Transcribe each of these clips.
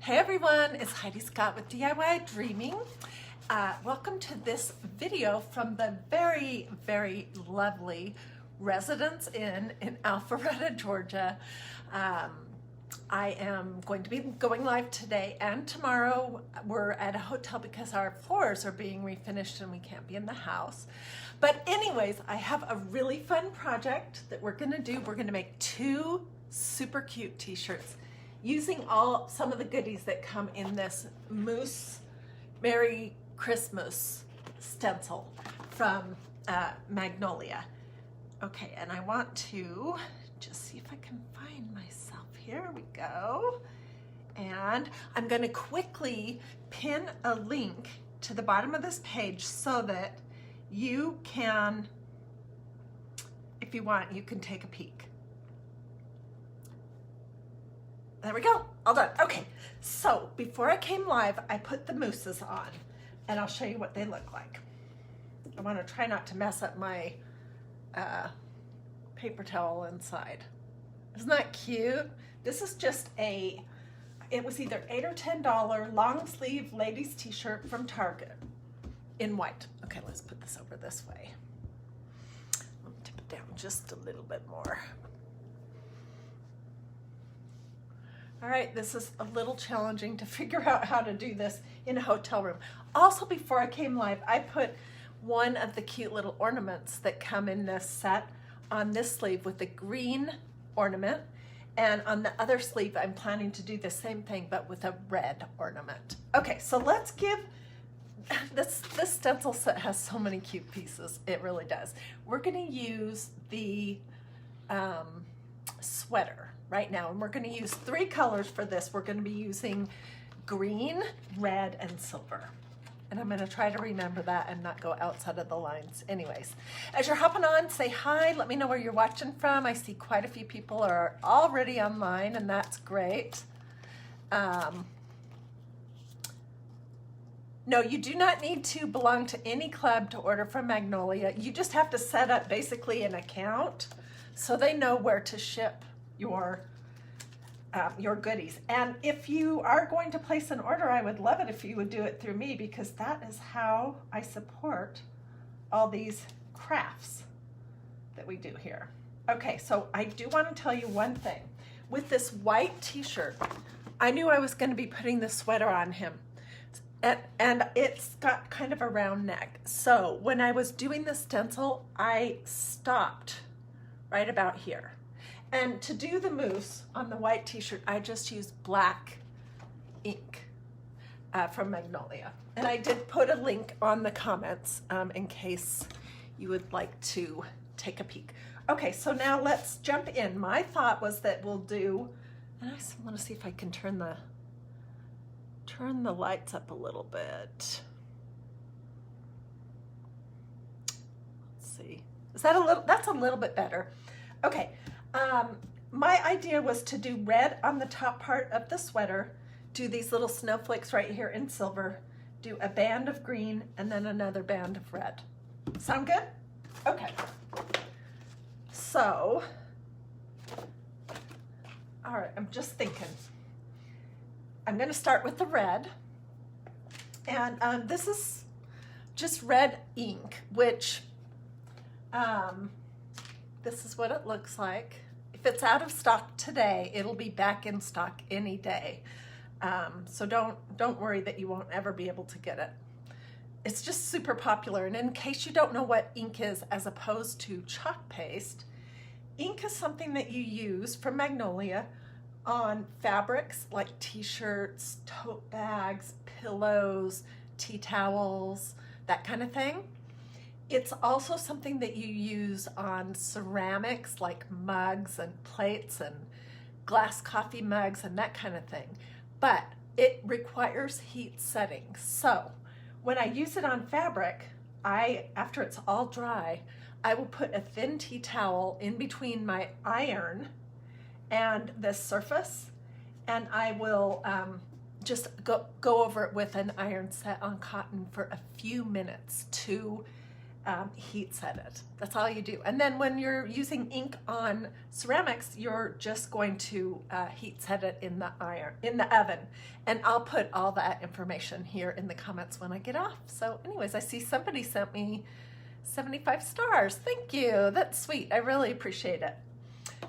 Hey everyone, it's Hiedi Scott with DIY Welcome to this video from the very, very lovely Residence Inn in Alpharetta, Georgia. I am going to be going live today and tomorrow. We're at a hotel because our floors are being refinished and we can't be in the house. But anyways, I have a really fun project that we're gonna do. We're gonna make two super cute t-shirts using some of the goodies that come in this Moose Merry Christmas stencil from Magnolia. Okay, and I want to just see if I can find myself. Here we go. And I'm going to quickly pin a link to the bottom of this page so that you can, if you want, you can take a peek. There we go, all done. Okay, so before I came live, I put the mooses on and I'll show you what they look like. I want to try not to mess up my paper towel inside. Isn't that cute? This is just it was either $8 or $10 long sleeve ladies t-shirt from Target in white. Okay, let's put this over this way. Let me tip it down just a little bit more. All right, this is a little challenging to figure out how to do this in a hotel room. Also, before I came live, I put one of the cute little ornaments that come in this set on this sleeve with the green ornament. And on the other sleeve, I'm planning to do the same thing, but with a red ornament. Okay, so let's give, this stencil set has so many cute pieces. It really does. We're gonna use the sweater right now, and we're going to use three colors for this. We're going to be using green, red, and silver. And I'm going to try to remember that and not go outside of the lines. Anyways, as you're hopping on, say hi. Let me know where you're watching from. I see quite a few people are already online, and that's great. No, you do not need to belong to any club to order from Magnolia. You just have to set up basically an account so they know where to ship your goodies. And if you are going to place an order, I would love it if you would do it through me, because that is how I support all these crafts that we do here. Okay, so I do want to tell you one thing. With this white t-shirt, I knew I was going to be putting the sweater on him, and it's got kind of a round neck. So when I was doing the stencil, I stopped right about here. And to do the moose on the white t-shirt, I just used black ink from Magnolia. And I did put a link on the comments in case you would like to take a peek. Okay, so now let's jump in. My thought was that we'll do, and I just want to see if I can turn the lights up a little bit. Let's see. Is that that's a little bit better. Okay. My idea was to do red on the top part of the sweater, do these little snowflakes right here in silver, do a band of green, and then another band of red. Sound good? Okay. So, all right, I'm just thinking. I'm gonna start with the red, and this is just red ink, which, this is what it looks like. If it's out of stock today, it'll be back in stock any day. So don't worry that you won't ever be able to get it. It's just super popular. And in case you don't know what ink is as opposed to chalk paste, ink is something that you use from Magnolia on fabrics like t-shirts, tote bags, pillows, tea towels, that kind of thing. It's also something that you use on ceramics like mugs and plates and glass coffee mugs and that kind of thing. But it requires heat setting. So when I use it on fabric, after it's all dry, I will put a thin tea towel in between my iron and the surface, and I will just go over it with an iron set on cotton for a few minutes to heat set it. That's all you do. And then when you're using ink on ceramics, you're just going to heat set it in the oven. And I'll put all that information here in the comments when I get off. So anyways, I see somebody sent me 75 stars. Thank you. That's sweet. I really appreciate it.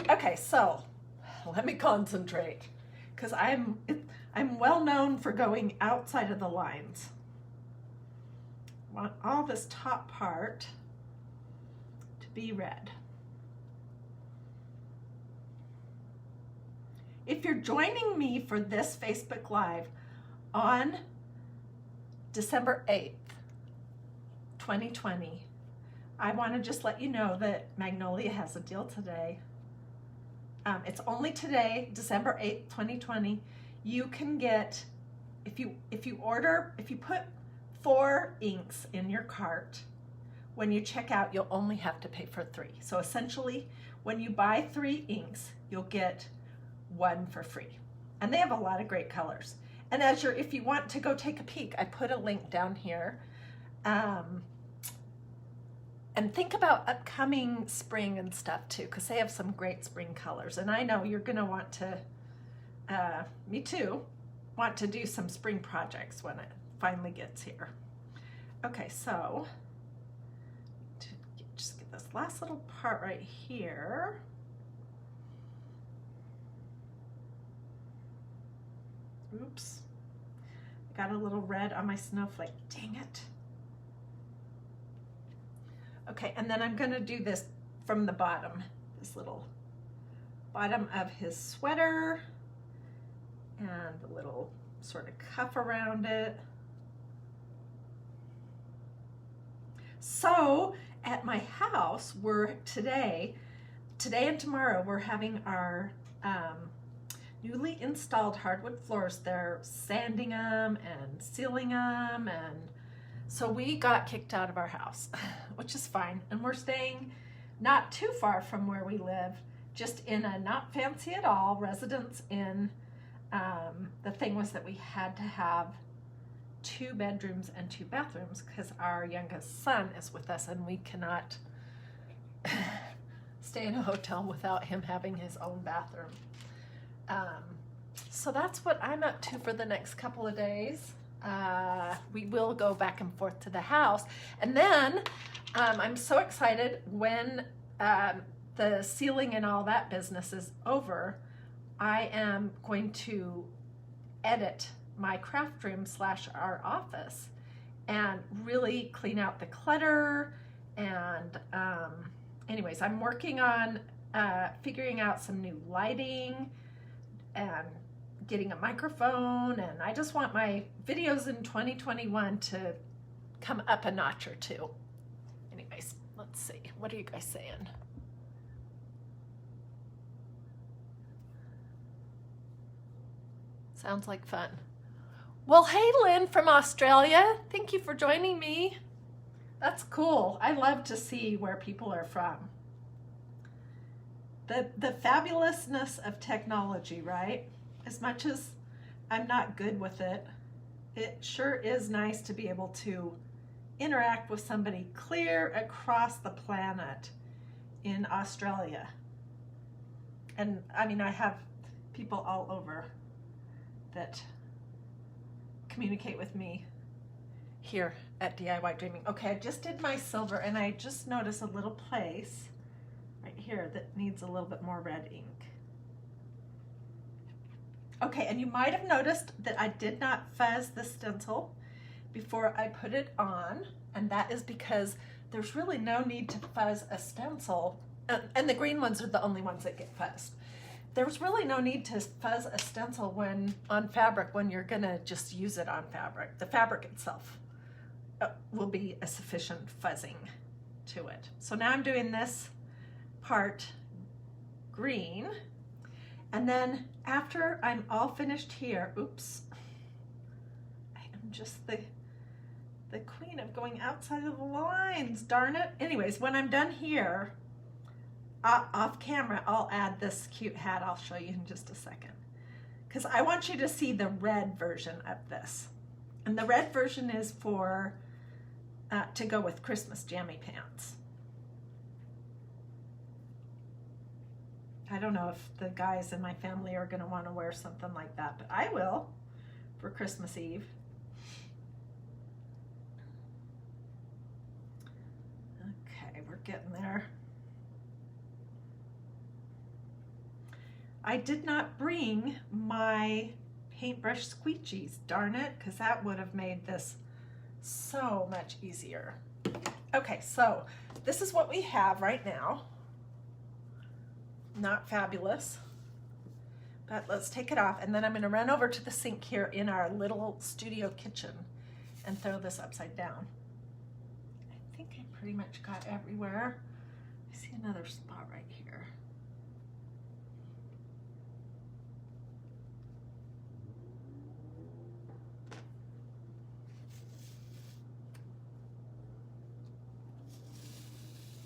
Okay, so let me concentrate, because I'm well known for going outside of the lines. I want all this top part to be red. If you're joining me for this Facebook Live on December 8th, 2020, I want to just let you know that Magnolia has a deal today. It's only today, December 8th, 2020. You can get, if you put 4 inks in your cart, when you check out, you'll only have to pay for 3. So essentially, when you buy 3 inks, you'll get 1 for free. And they have a lot of great colors. And if you want to go take a peek, I put a link down here. And think about upcoming spring and stuff too, because they have some great spring colors. And I know you're gonna want to, me too, want to do some spring projects when it finally gets here. Okay, so just get this last little part right here. Oops, I got a little red on my snowflake, dang it. Okay, and then I'm gonna do this from the bottom, this little bottom of his sweater and the little sort of cuff around it. So at my house, today and tomorrow, we're having our newly installed hardwood floors. They're sanding them and sealing them, and so we got kicked out of our house, which is fine. And we're staying not too far from where we live, just in a not fancy at all residence inn. The thing was that we had to have 2 bedrooms and 2 bathrooms because our youngest son is with us and we cannot stay in a hotel without him having his own bathroom. So that's what I'm up to for the next couple of days. We will go back and forth to the house. And then I'm so excited when the ceiling and all that business is over, I am going to edit my craft room / our office and really clean out the clutter. And anyways, I'm working on figuring out some new lighting and getting a microphone, and I just want my videos in 2021 to come up a notch or 2. Anyways, let's see. What are you guys saying? Sounds like fun. Well, hey, Lynn from Australia. Thank you for joining me. That's cool. I love to see where people are from. The fabulousness of technology, right? As much as I'm not good with it, it sure is nice to be able to interact with somebody clear across the planet in Australia. And I mean, I have people all over that communicate with me here at DIY Dreaming. Okay, I just did my silver and I just noticed a little place right here that needs a little bit more red ink. Okay, and you might have noticed that I did not fuzz the stencil before I put it on, and that is because there's really no need to fuzz a stencil, and the green ones are the only ones that get fuzzed. There's really no need to fuzz a stencil when on fabric when you're gonna just use it on fabric. The fabric itself will be a sufficient fuzzing to it. So now I'm doing this part green, and then after I'm all finished here, oops, I am just the queen of going outside of the lines, darn it. Anyways, when I'm done here, off camera, I'll add this cute hat. I'll show you in just a second, because I want you to see the red version of this. And the red version is for to go with Christmas jammy pants. I don't know if the guys in my family are going to want to wear something like that, but I will for Christmas Eve. Okay, we're getting there. I did not bring my paintbrush squeegees, darn it, because that would have made this so much easier. Okay, so this is what we have right now. Not fabulous, but let's take it off, and then I'm going to run over to the sink here in our little studio kitchen and throw this upside down. I think I pretty much got everywhere. I see another spot right here.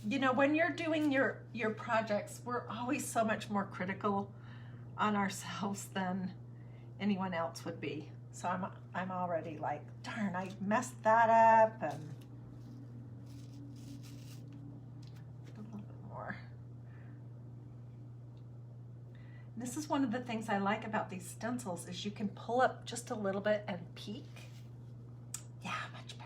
You know, when you're doing your projects, we're always so much more critical on ourselves than anyone else would be. So I'm already like, darn, I messed that up, and a little bit more. And this is one of the things I like about these stencils is you can pull up just a little bit and peek. Yeah, much better.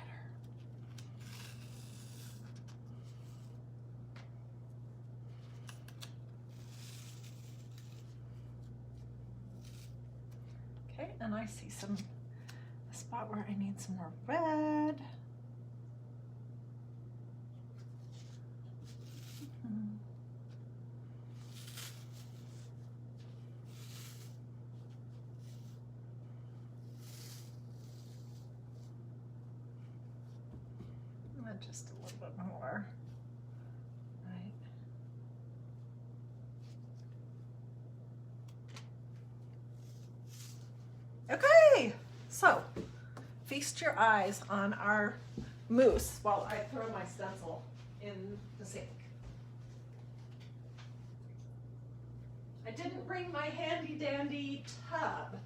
And I see a spot where I need some more red. And just a little bit more. Right. Okay, so feast your eyes on our mousse while I throw my stencil in the sink. I didn't bring my handy dandy tub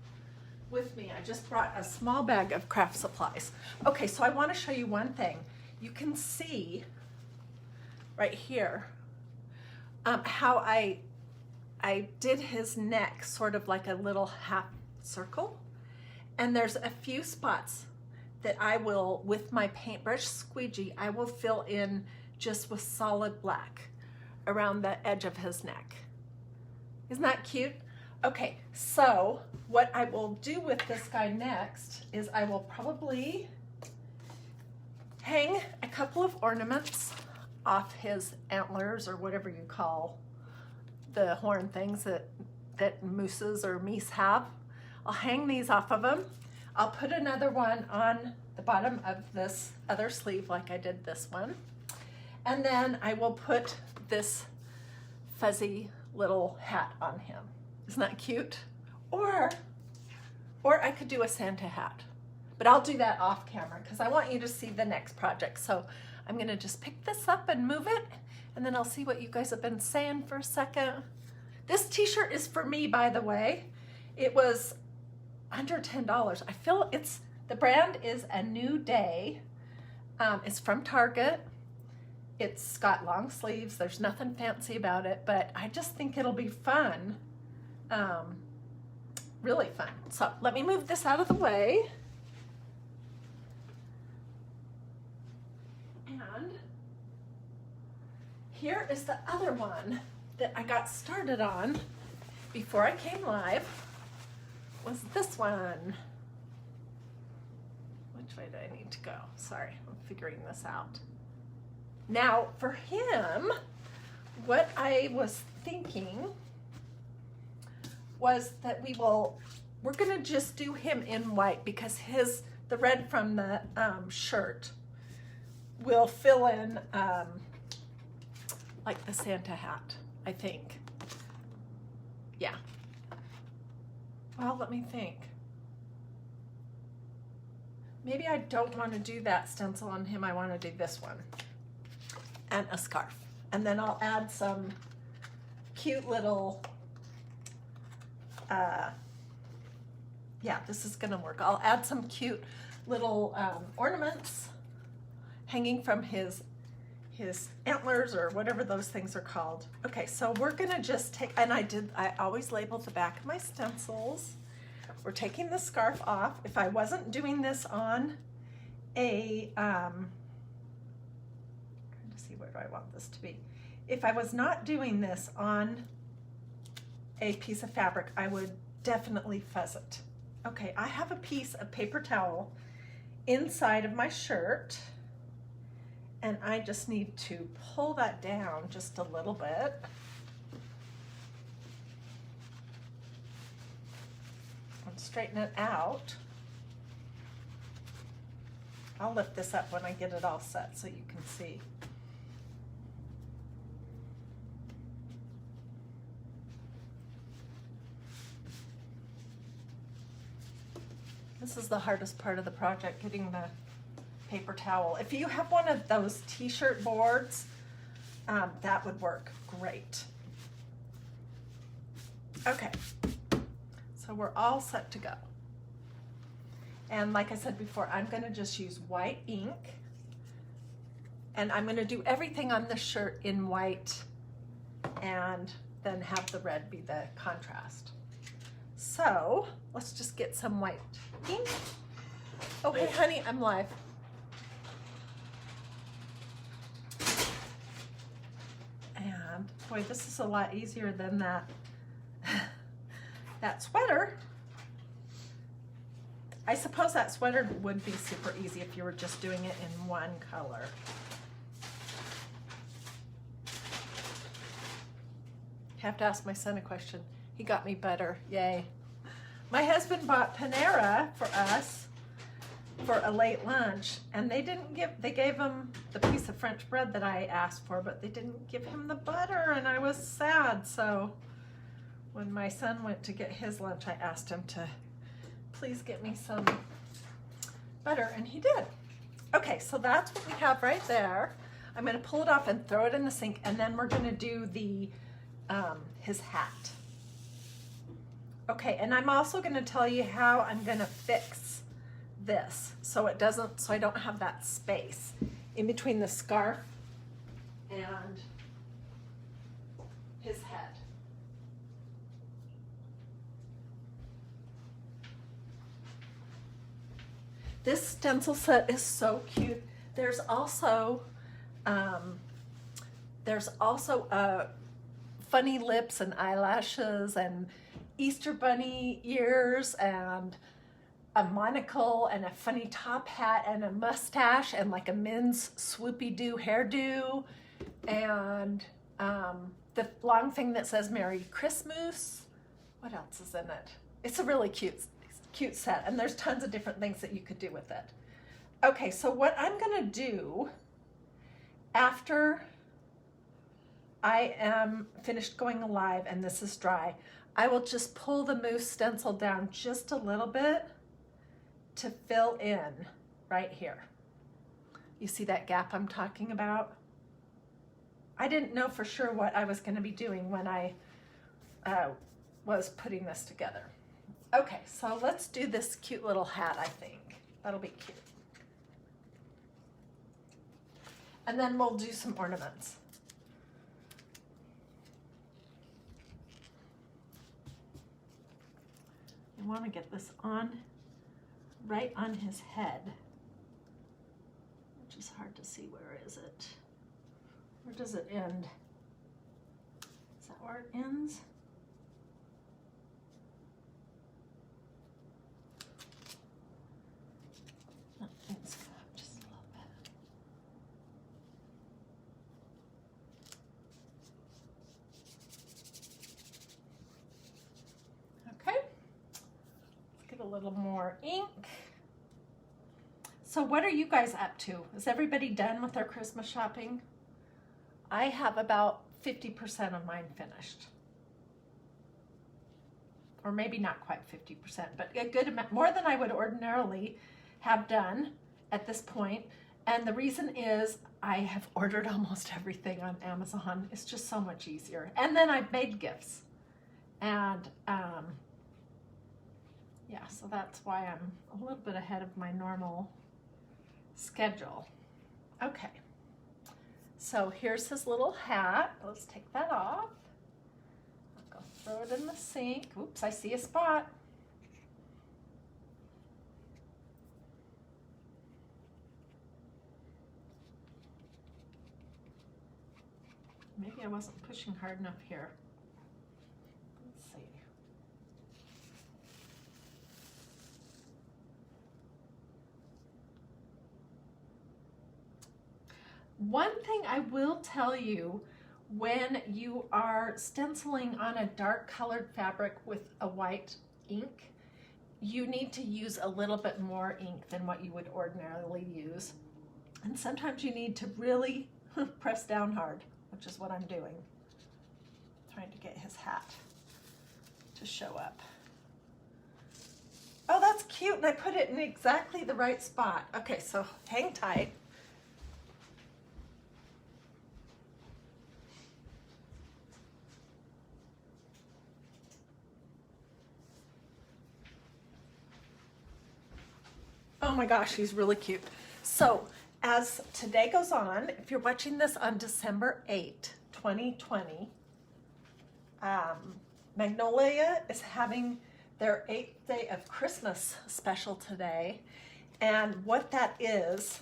with me. I just brought a small bag of craft supplies. Okay, so I want to show you one thing. You can see right here how I did his neck sort of like a little half circle. And there's a few spots that I will, with my paintbrush squeegee, I will fill in just with solid black around the edge of his neck. Isn't that cute? Okay, so what I will do with this guy next is I will probably hang a couple of ornaments off his antlers, or whatever you call the horn things that mooses or meese have. I'll hang these off of them. I'll put another one on the bottom of this other sleeve like I did this one. And then I will put this fuzzy little hat on him. Isn't that cute? Or I could do a Santa hat. But I'll do that off camera because I want you to see the next project. So I'm gonna just pick this up and move it, and then I'll see what you guys have been saying for a second. This t-shirt is for me, by the way. It was under $10. I feel the brand is A New Day. It's from Target. It's got long sleeves. There's nothing fancy about it, but I just think it'll be fun. Really fun. So let me move this out of the way. And here is the other one that I got started on before I came live. Was this one. Which way do I need to go? Sorry, I'm figuring this out. Now for him, what I was thinking was that we're gonna just do him in white because the red from the shirt will fill in like the Santa hat, I think. Yeah. Well, let me think. Maybe I don't want to do that stencil on him. I want to do this one and a scarf. And then I'll add some cute little, yeah, this is going to work. I'll add some cute little ornaments hanging from his antlers or whatever those things are called. Okay, so we're gonna just take, and I always labeled the back of my stencils. We're taking the scarf off. If I wasn't doing this on a, trying to see where do I want this to be. If I was not doing this on a piece of fabric, I would definitely fuzz it. Okay, I have a piece of paper towel inside of my shirt, and I just need to pull that down just a little bit. And straighten it out. I'll lift this up when I get it all set so you can see. This is the hardest part of the project, getting the paper towel. If you have one of those t-shirt boards, that would work great. Okay, so we're all set to go. And like I said before, I'm gonna just use white ink, and I'm gonna do everything on this shirt in white and then have the red be the contrast. So let's just get some white ink. Oh, hey honey, I'm live. And boy, this is a lot easier than that sweater. I suppose that sweater would be super easy if you were just doing it in one color. Have to ask my son a question. He got me butter, yay. My husband bought Panera for us for a late lunch, and they gave him the piece of French bread that I asked for, but they didn't give him the butter, and I was sad. So when my son went to get his lunch, I asked him to please get me some butter, and he did. Okay, so that's what we have right there. I'm gonna pull it off and throw it in the sink, and then we're gonna do the his hat. Okay, and I'm also gonna tell you how I'm gonna fix this so it doesn't, so I don't have that space in between the scarf and his head. This stencil set is so cute. There's also funny lips and eyelashes and Easter bunny ears and a monocle and a funny top hat and a mustache and like a men's swoopy-doo hairdo and the long thing that says Merry ChristMOOSE. What else is in it? It's a really cute set, and there's tons of different things that you could do with it. Okay, so what I'm gonna do after I am finished going live and this is dry, I will just pull the mousse stencil down just a little bit to fill in right here. You see that gap I'm talking about? I didn't know for sure what I was gonna be doing when I was putting this together. Okay, so let's do this cute little hat, I think. That'll be cute. And then we'll do some ornaments. I want to get this on, right on his head, which is hard to see. Where is it? Where does it end? Is that where it ends? Let's go up just a little bit. Okay, let's get a little more ink. So what are you guys up to? Is everybody done with their Christmas shopping? I have about 50% of mine finished. Or maybe not quite 50%, but a good amount, more than I would ordinarily have done at this point. And the reason is I have ordered almost everything on Amazon. It's just so much easier. And then I've made gifts. And yeah, so that's why I'm a little bit ahead of my normal schedule. Okay, so here's his little hat. Let's take that off. I'll go throw it in the sink. Oops, I see a spot. Maybe I wasn't pushing hard enough here. Let's see. One thing I will tell you, when you are stenciling on a dark colored fabric with a white ink, you need to use a little bit more ink than what you would ordinarily use. And sometimes you need to really press down hard, which is what I'm doing. Trying to get his hat to show up. Oh, that's cute, and I put it in exactly the right spot. Okay, so hang tight. Oh my gosh, he's really cute. So as today goes on, if you're watching this on December 8, 2020, Magnolia is having their 8th day of Christmas special today. And what that is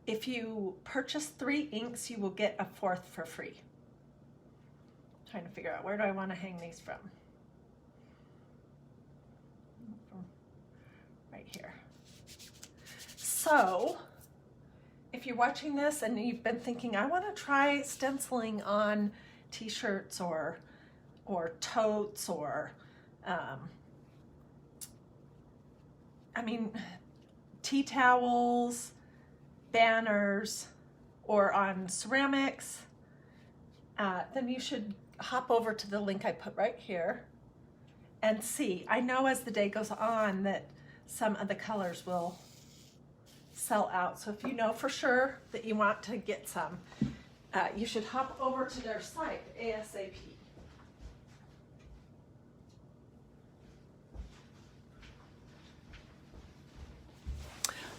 if you purchase 3 inks, you will get a 4th for free. I'm trying to figure out, where do I want to hang these from? Here. So if you're watching this and you've been thinking, I want to try stenciling on t-shirts or totes or tea towels, banners, or on ceramics, then you should hop over to the link I put right here and see. I know as the day goes on that some of the colors will sell out. So if you know for sure that you want to get some, you should hop over to their site ASAP.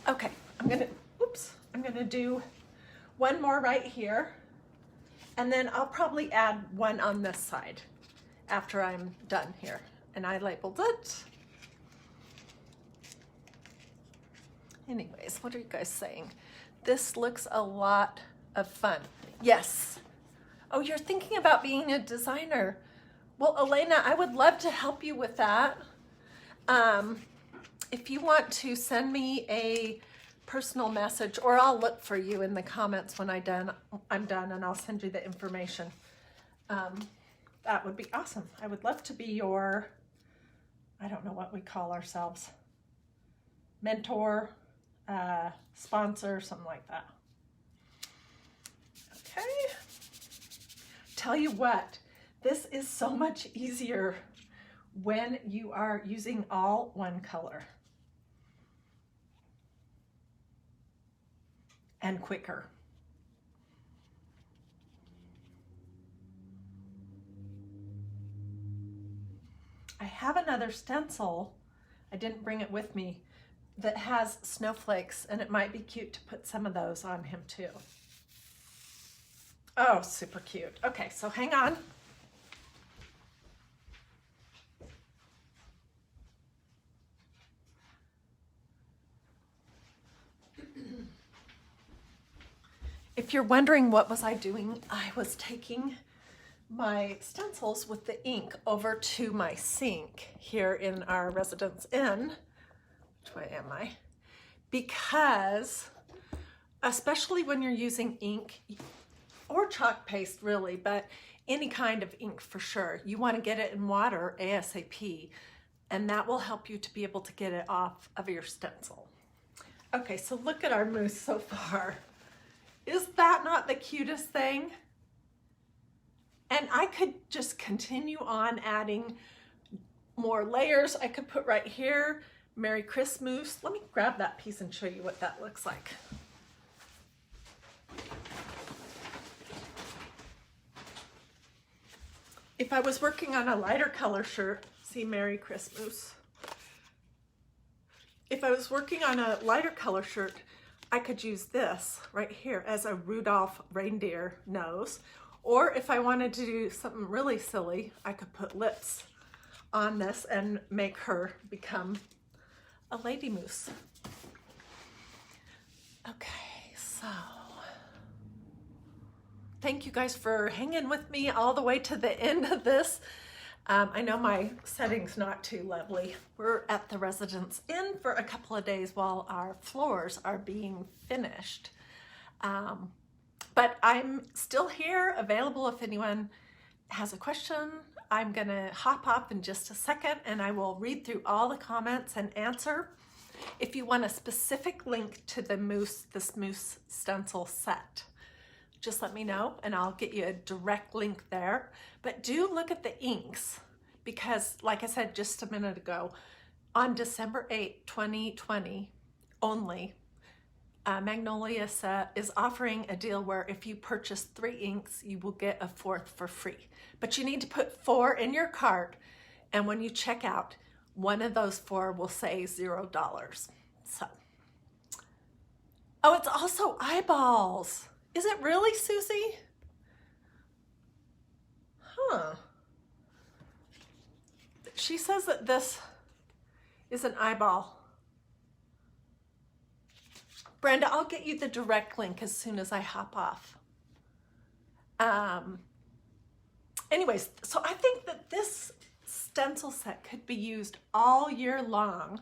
Okay, I'm gonna do one more right here, and then I'll probably add one on this side after I'm done here. And I labeled it. Anyways, what are you guys saying? This looks a lot of fun. Yes. Oh, you're thinking about being a designer. Well, Elena, I would love to help you with that. If you want to send me a personal message, or I'll look for you in the comments when I'm done, and I'll send you the information. That would be awesome. I would love to be your, I don't know what we call ourselves, mentor, sponsor, something like that. Okay. Tell you what, this is so much easier when you are using all one color. And quicker. I have another stencil, I didn't bring it with me, that has snowflakes, and it might be cute to put some of those on him too. Oh, super cute. Okay, so hang on. If you're wondering what was I doing, I was taking my stencils with the ink over to my sink here in our Residence Inn. Which way am I? Because, especially when you're using ink, or chalk paste really, but any kind of ink for sure, you want to get it in water ASAP, and that will help you to be able to get it off of your stencil. Okay, so look at our mousse so far. Is that not the cutest thing? And I could just continue on adding more layers. I could put right here, Merry ChristMOOSE. Let me grab that piece and show you what that looks like. If I was working on a lighter color shirt, see Merry ChristMOOSE. If I was working on a lighter color shirt, I could use this right here as a Rudolph reindeer nose. Or if I wanted to do something really silly, I could put lips on this and make her become a lady moose. Okay, so thank you guys for hanging with me all the way to the end of this. I know my setting's not too lovely. We're at the Residence Inn for a couple of days while our floors are being finished. But I'm still here, available if anyone has a question. I'm gonna hop off in just a second and I will read through all the comments and answer. If you want a specific link to the this moose stencil set, just let me know and I'll get you a direct link there. But do look at the inks because, like I said just a minute ago, on December 8, 2020 only, Magnolia is offering a deal where if you purchase 3 inks, you will get a 4th for free. But you need to put 4 in your cart, and when you check out, one of those 4 will say $0. So, oh, it's also eyeballs. Is it really, Susie? Huh. She says that this is an eyeball. Brenda, I'll get you the direct link as soon as I hop off. Anyways, so I think that this stencil set could be used all year long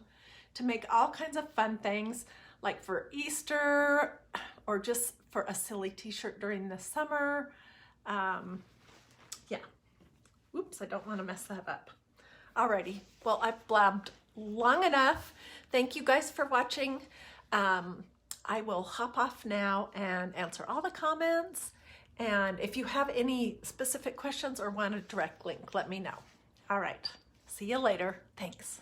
to make all kinds of fun things, like for Easter or just for a silly t-shirt during the summer. Yeah. Oops, I don't want to mess that up. Alrighty, well, I've blabbed long enough. Thank you guys for watching. I will hop off now and answer all the comments. And if you have any specific questions or want a direct link, let me know. All right, see you later. Thanks.